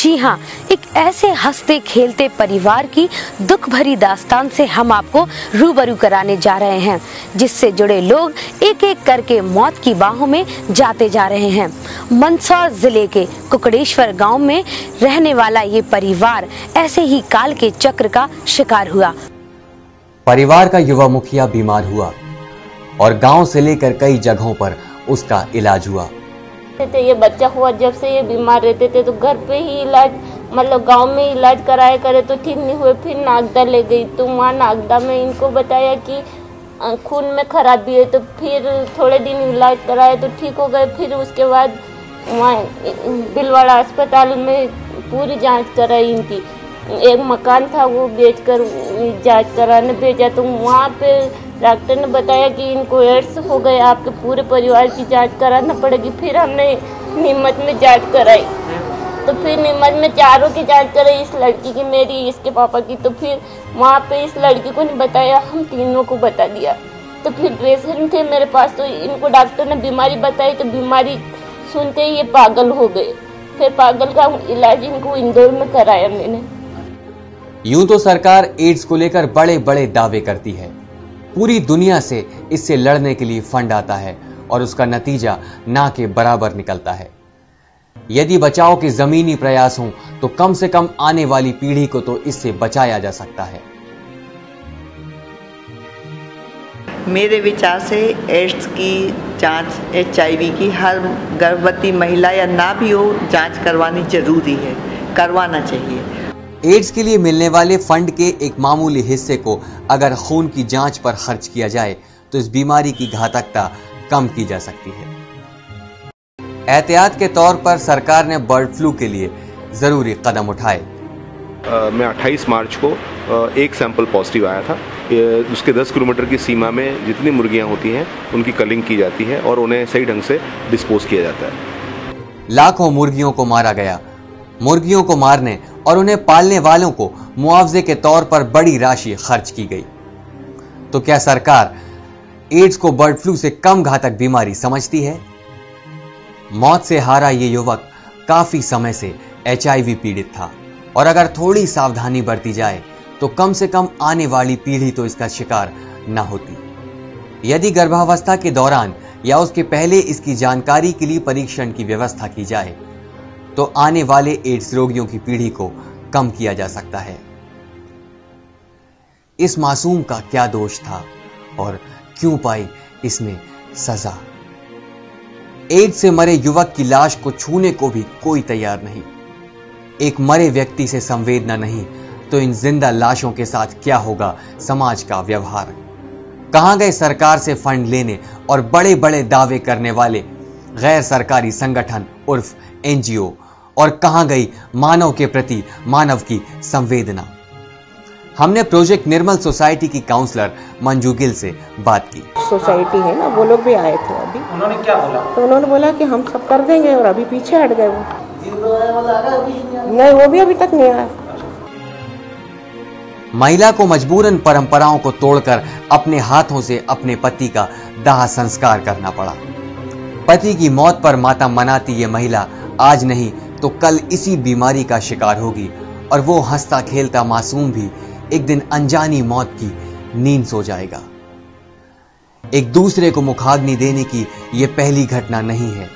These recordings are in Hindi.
जी हाँ, एक ऐसे हंसते खेलते परिवार की दुख भरी दास्तान से हम आपको रूबरू कराने जा रहे हैं, जिससे जुड़े लोग एक एक करके मौत की बाहों में जाते जा रहे हैं। मंदसौर जिले के कुकड़ेश्वर गांव में रहने वाला ये परिवार ऐसे ही काल के चक्र का शिकार हुआ। परिवार का युवा मुखिया बीमार हुआ और गांव से लेकर कई जगहों पर उसका इलाज हुआ। ये बच्चा हुआ जब से ये बीमार रहते थे तो घर पे ही इलाज, मतलब गांव में इलाज कराया करे तो ठीक नहीं हुए। फिर नागदा ले गई तो वहाँ नागदा में इनको बताया कि खून में खराबी है, तो फिर थोड़े दिन इलाज कराया तो ठीक हो गए। फिर उसके बाद वहाँ बिलवाड़ा अस्पताल में पूरी जांच कराई इनकी। एक मकान था वो बेचकर जांच कराने भेजा तो वहाँ पे डॉक्टर ने बताया कि इनको एड्स हो गए, आपके पूरे परिवार की जांच कराना पड़ेगी। फिर हमने नीमच में जांच कराई, तो फिर नीमच में चारों की जांच कराई, इस लड़की की, मेरी, इसके पापा की। तो फिर वहाँ पे इस लड़की को नहीं बताया, हम तीनों को बता दिया। तो फिर पेशेंट थे मेरे पास, तो इनको डॉक्टर ने बीमारी बताई, तो बीमारी सुनते ही ये पागल हो गए। फिर पागल का इलाज इनको इंदौर में कराया मैंने। यूं तो सरकार एड्स को लेकर बड़े बड़े दावे करती है, पूरी दुनिया से इससे लड़ने के लिए फंड आता है और उसका नतीजा ना के बराबर निकलता है। यदि बचाव के जमीनी प्रयास हों तो कम से कम आने वाली पीढ़ी को तो इससे बचाया जा सकता है। मेरे विचार से एड्स की जांच, HIV की हर गर्भवती महिला या ना भी हो, जांच करवानी जरूरी है, करवाना चाहिए। एड्स के लिए मिलने वाले फंड के एक मामूली हिस्से को अगर खून की जांच पर खर्च किया जाए तो इस बीमारी की घातकता कम की जा सकती है। एहतियात के तौर पर सरकार ने बर्ड फ्लू के लिए जरूरी कदम उठाए। मैं 28 मार्च को एक सैंपल पॉजिटिव आया था। उसके 10 किलोमीटर की सीमा में जितनी मुर्गियां होती हैं उनकी कलिंग की जाती है और उन्हें सही ढंग से डिस्पोज किया जाता है। लाखों मुर्गियों को मारा गया। मुर्गियों को मारने और उन्हें पालने वालों को मुआवजे के तौर पर बड़ी राशि खर्च की गई। तो क्या सरकार एड्स को बर्ड फ्लू से कम घातक बीमारी समझती है? मौत से हारा ये युवक काफी समय से HIV पीड़ित था और अगर थोड़ी सावधानी बरती जाए तो कम से कम आने वाली पीढ़ी तो इसका शिकार न होती। यदि गर्भावस्था के दौरान या उसके पहले इसकी जानकारी के लिए परीक्षण की व्यवस्था की जाए तो आने वाले एड्स रोगियों की पीढ़ी को कम किया जा सकता है। इस मासूम का क्या दोष था और क्यों पाई इसने सजा? एड्स से मरे युवक की लाश को छूने को भी कोई तैयार नहीं। एक मरे व्यक्ति से संवेदना नहीं तो इन जिंदा लाशों के साथ क्या होगा समाज का व्यवहार? कहां गए सरकार से फंड लेने और बड़े बड़े दावे करने वाले गैर सरकारी संगठन उर्फ NGO, और कहां गई मानव के प्रति मानव की संवेदना? हमने प्रोजेक्ट निर्मल सोसाइटी की काउंसलर मंजू गिल से बात की। सोसाइटी है ना, वो लोग भी आए थे अभी। उन्होंने क्या बोला? तो उन्होंने बोला कि हम सब कर देंगे, और अभी पीछे हट गए वो। नहीं, वो भी अभी तक नहीं आया। महिला को मजबूरन परंपराओं को तोड़कर अपने हाथों से अपने पति का दाह संस्कार करना पड़ा। पति की मौत पर मातम मनाती ये महिला आज नहीं तो कल इसी बीमारी का शिकार होगी और वो हंसता खेलता मासूम भी एक दिन अनजानी मौत की नींद सो जाएगा। एक दूसरे को मुखाग्नि देने की ये पहली घटना नहीं है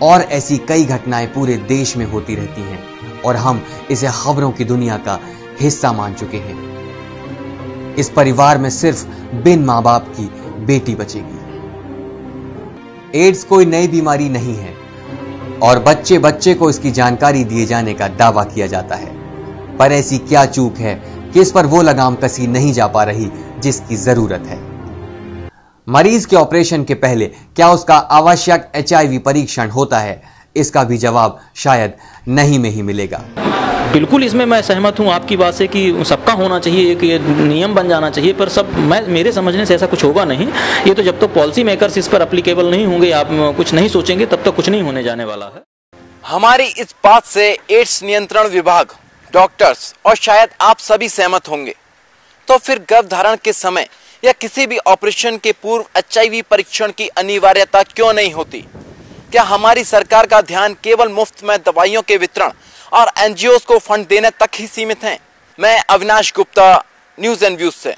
और ऐसी कई घटनाएं पूरे देश में होती रहती हैं और हम इसे खबरों की दुनिया का हिस्सा मान चुके हैं। इस परिवार में सिर्फ बिन मां बाप की बेटी बचेगी। एड्स कोई नई बीमारी नहीं है और बच्चे बच्चे को इसकी जानकारी दिए जाने का दावा किया जाता है, पर ऐसी क्या चूक है कि इस पर वो लगाम कसी नहीं जा पा रही जिसकी जरूरत है। मरीज के ऑपरेशन के पहले क्या उसका आवश्यक HIV परीक्षण होता है? इसका भी जवाब शायद नहीं में ही मिलेगा। बिल्कुल, इसमें मैं सहमत हूं आपकी बात से कि सबका होना चाहिए, एक ये नियम बन जाना चाहिए, पर सब मेरे समझने से ऐसा कुछ होगा नहीं। ये तो जब तक पॉलिसी मेकर्स इस पर एप्लीकेबल नहीं होंगे, आप कुछ नहीं सोचेंगे, तब तक कुछ नहीं होने जाने वाला है। हमारी इस बात से एड्स नियंत्रण विभाग, डॉक्टर्स और शायद आप सभी सहमत होंगे। तो फिर गर्भधारण के समय या किसी भी ऑपरेशन के पूर्व HIV परीक्षण की अनिवार्यता क्यों नहीं होती? क्या हमारी सरकार का ध्यान केवल मुफ्त में दवाइयों के वितरण और एनजीओ को फंड देने तक ही सीमित है? मैं Avinash Gupta, news and views से।